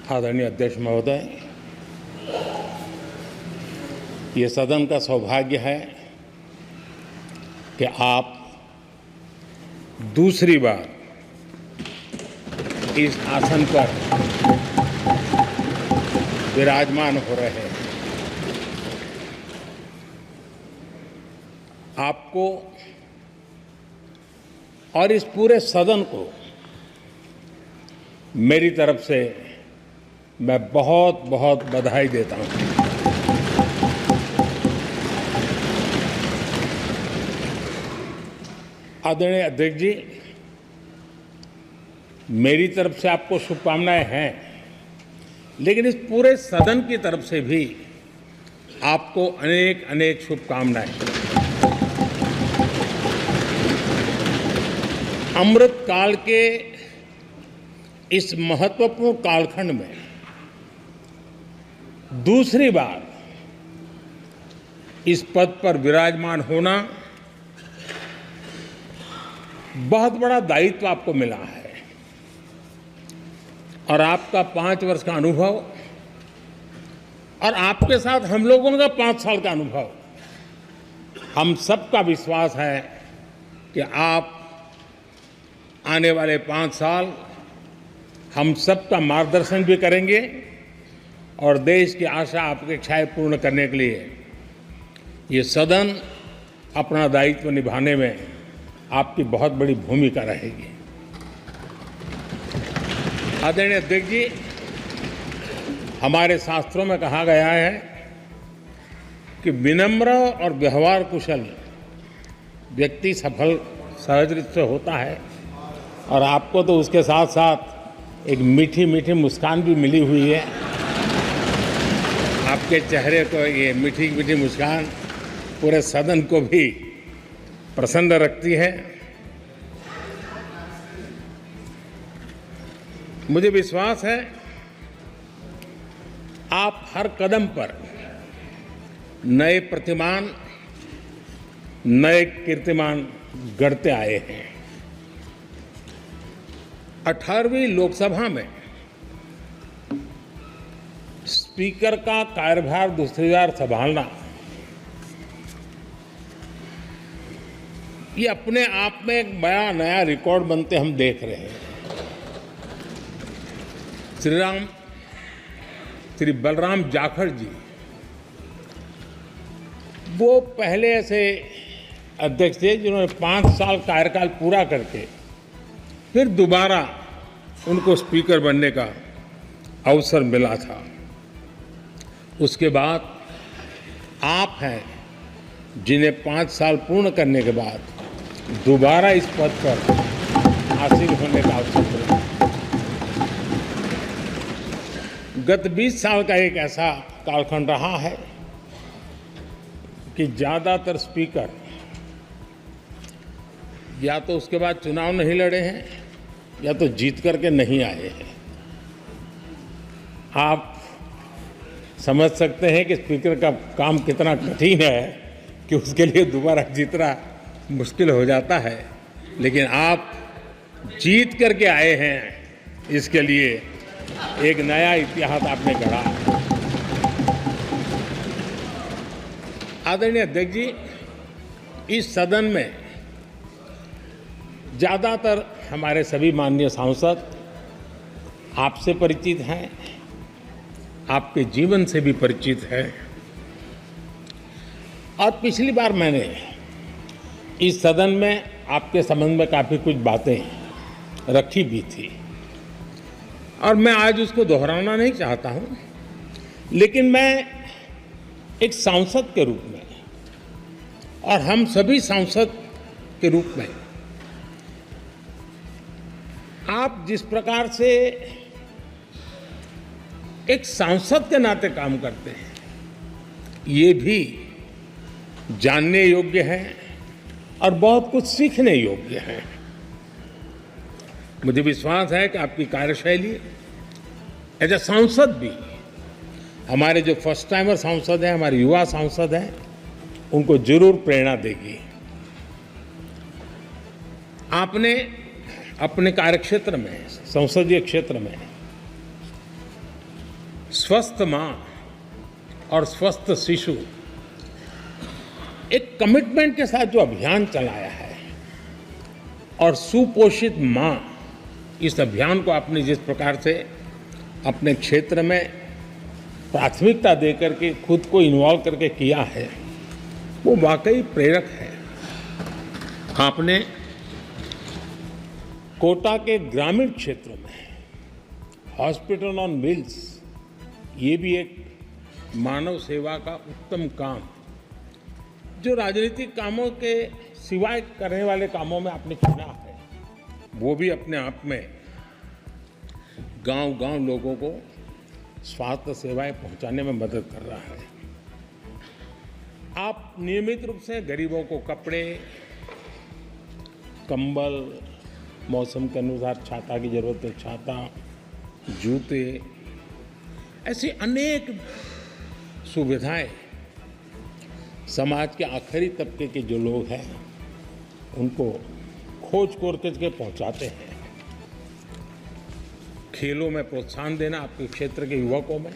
आदरणीय अध्यक्ष महोदय, ये सदन का सौभाग्य है कि आप दूसरी बार इस आसन पर विराजमान हो रहे हैं। आपको और इस पूरे सदन को मेरी तरफ से मैं बहुत बहुत बधाई देता हूं। आदरणीय अध्यक्ष जी, मेरी तरफ से आपको शुभकामनाएं हैं, लेकिन इस पूरे सदन की तरफ से भी आपको अनेक अनेक शुभकामनाएं। अमृत काल के इस महत्वपूर्ण कालखंड में दूसरी बार इस पद पर विराजमान होना बहुत बड़ा दायित्व आपको मिला है और आपका 5 वर्ष का अनुभव और आपके साथ हम लोगों का 5 साल का अनुभव, हम सबका विश्वास है कि आप आने वाले 5 साल हम सबका मार्गदर्शन भी करेंगे और देश की आशा अपेक्षाएं पूर्ण करने के लिए ये सदन अपना दायित्व निभाने में आपकी बहुत बड़ी भूमिका रहेगी। आदरणीय अध्यक्ष जी, हमारे शास्त्रों में कहा गया है कि विनम्र और व्यवहार कुशल व्यक्ति सफल सहज रूप से होता है और आपको तो उसके साथ साथ एक मीठी मीठी मुस्कान भी मिली हुई है। आपके चेहरे को ये मीठी मीठी मुस्कान पूरे सदन को भी प्रसन्न रखती है। मुझे विश्वास है आप हर कदम पर नए प्रतिमान, नए कीर्तिमान गढ़ते आए हैं। 18वीं लोकसभा में स्पीकर का कार्यभार दूसरी बार संभालना ये अपने आप में एक बड़ा नया रिकॉर्ड बनते हम देख रहे हैं। श्री बलराम जाखड़ जी वो पहले ऐसे अध्यक्ष थे जिन्होंने 5 साल कार्यकाल पूरा करके फिर दोबारा उनको स्पीकर बनने का अवसर मिला था। उसके बाद आप हैं जिन्हें 5 साल पूर्ण करने के बाद दोबारा इस पद पर आसीन होने का अवसर मिला। गत 20 साल का एक ऐसा कालखंड रहा है कि ज़्यादातर स्पीकर या तो उसके बाद चुनाव नहीं लड़े हैं या तो जीत करके नहीं आए हैं। आप समझ सकते हैं कि स्पीकर का काम कितना कठिन है कि उसके लिए दोबारा जीतना मुश्किल हो जाता है, लेकिन आप जीत करके आए हैं, इसके लिए एक नया इतिहास आपने गढ़ा। आदरणीय अध्यक्ष जी, इस सदन में ज़्यादातर हमारे सभी माननीय सांसद आपसे परिचित हैं, आपके जीवन से भी परिचित हैं और पिछली बार मैंने इस सदन में आपके संबंध में काफ़ी कुछ बातें रखी भी थी और मैं आज उसको दोहराना नहीं चाहता हूं, लेकिन मैं एक सांसद के रूप में और हम सभी सांसद के रूप में आप जिस प्रकार से एक सांसद के नाते काम करते हैं, ये भी जानने योग्य है और बहुत कुछ सीखने योग्य है। मुझे विश्वास है कि आपकी कार्यशैली एज ए सांसद भी हमारे जो फर्स्ट टाइमर सांसद हैं, हमारे युवा सांसद हैं, उनको जरूर प्रेरणा देगी। आपने अपने कार्यक्षेत्र में, संसदीय क्षेत्र में स्वस्थ माँ और स्वस्थ शिशु एक कमिटमेंट के साथ जो अभियान चलाया है और सुपोषित माँ, इस अभियान को आपने जिस प्रकार से अपने क्षेत्र में प्राथमिकता देकर के खुद को इन्वॉल्व करके किया है, वो वाकई प्रेरक है। आपने कोटा के ग्रामीण क्षेत्रों में हॉस्पिटल ऑन व्हील्स, ये भी एक मानव सेवा का उत्तम काम, जो राजनीतिक कामों के सिवाय करने वाले कामों में आपने चुना है, वो भी अपने आप में गांव-गांव लोगों को स्वास्थ्य सेवाएं पहुंचाने में मदद कर रहा है। आप नियमित रूप से गरीबों को कपड़े, कंबल, मौसम के अनुसार छाता की जरूरत है छाता, जूते, ऐसी अनेक सुविधाएं समाज के आखिरी तबके के जो लोग हैं उनको खोज के पहुंचाते हैं। खेलों में प्रोत्साहन देना आपके क्षेत्र के युवकों में,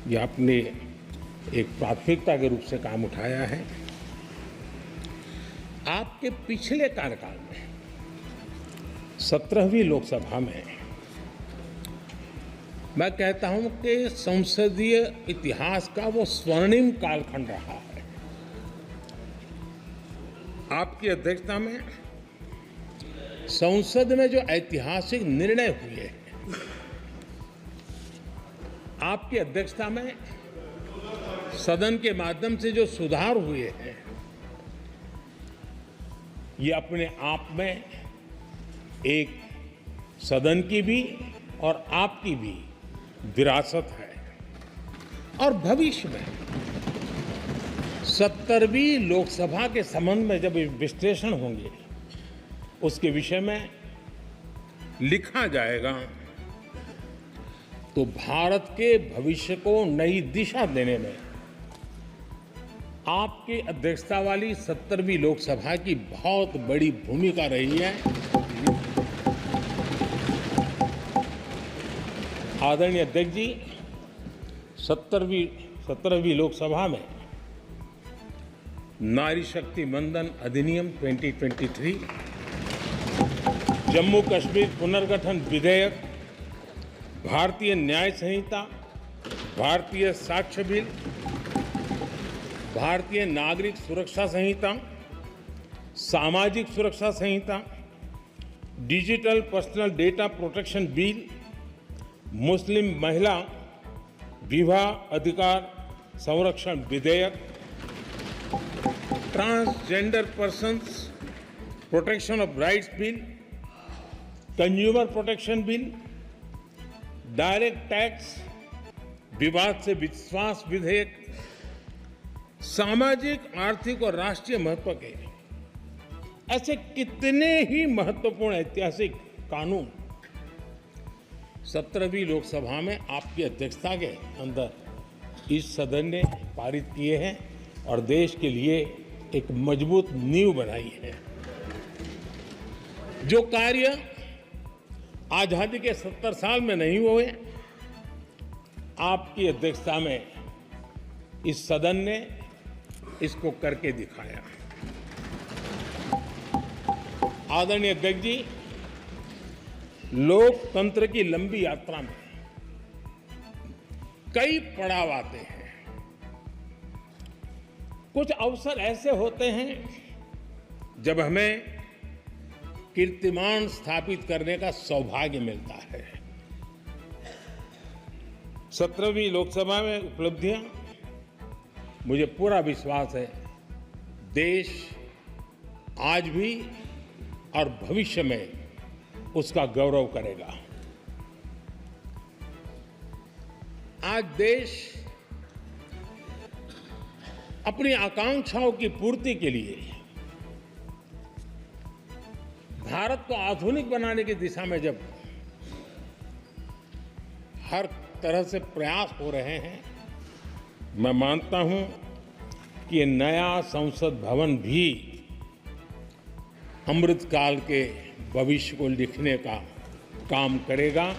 यह आपने एक प्राथमिकता के रूप से काम उठाया है। आपके पिछले कार्यकाल में 17वीं लोकसभा में मैं कहता हूं कि संसदीय इतिहास का वो स्वर्णिम कालखंड रहा है। आपकी अध्यक्षता में संसद में जो ऐतिहासिक निर्णय हुए हैं, आपकी अध्यक्षता में सदन के माध्यम से जो सुधार हुए हैं, ये अपने आप में एक सदन की भी और आपकी भी विरासत है। और भविष्य में 70वीं लोकसभा के संबंध में जब विश्लेषण होंगे, उसके विषय में लिखा जाएगा, तो भारत के भविष्य को नई दिशा देने में आपकी अध्यक्षता वाली 70वीं लोकसभा की बहुत बड़ी भूमिका रही है। आदरणीय अध्यक्ष जी, 17वीं लोकसभा में नारी शक्ति वंदन अधिनियम 2023, जम्मू कश्मीर पुनर्गठन विधेयक, भारतीय न्याय संहिता, भारतीय साक्ष्य बिल, भारतीय नागरिक सुरक्षा संहिता, सामाजिक सुरक्षा संहिता, digital personal data protection bill, मुस्लिम महिला विवाह अधिकार संरक्षण विधेयक, transgender persons protection of rights bill, consumer protection bill, direct tax विवाद से विश्वास विधेयक, सामाजिक, आर्थिक और राष्ट्रीय महत्व के ऐसे कितने ही महत्वपूर्ण ऐतिहासिक कानून 17वीं लोकसभा में आपकी अध्यक्षता के अंदर इस सदन ने पारित किए हैं और देश के लिए एक मजबूत नींव बनाई है। जो कार्य आजादी के 70 साल में नहीं हुए, आपकी अध्यक्षता में इस सदन ने इसको करके दिखाया। आदरणीय अध्यक्ष जी, लोकतंत्र की लंबी यात्रा में कई पड़ाव आते हैं। कुछ अवसर ऐसे होते हैं जब हमें कीर्तिमान स्थापित करने का सौभाग्य मिलता है। 17वीं लोकसभा में उपलब्धियां, मुझे पूरा विश्वास है देश आज भी और भविष्य में उसका गौरव करेगा। आज देश अपनी आकांक्षाओं की पूर्ति के लिए भारत को आधुनिक बनाने की दिशा में जब हर तरह से प्रयास हो रहे हैं, मैं मानता हूं कि ये नया संसद भवन भी अमृतकाल के भविष्य को लिखने का काम करेगा।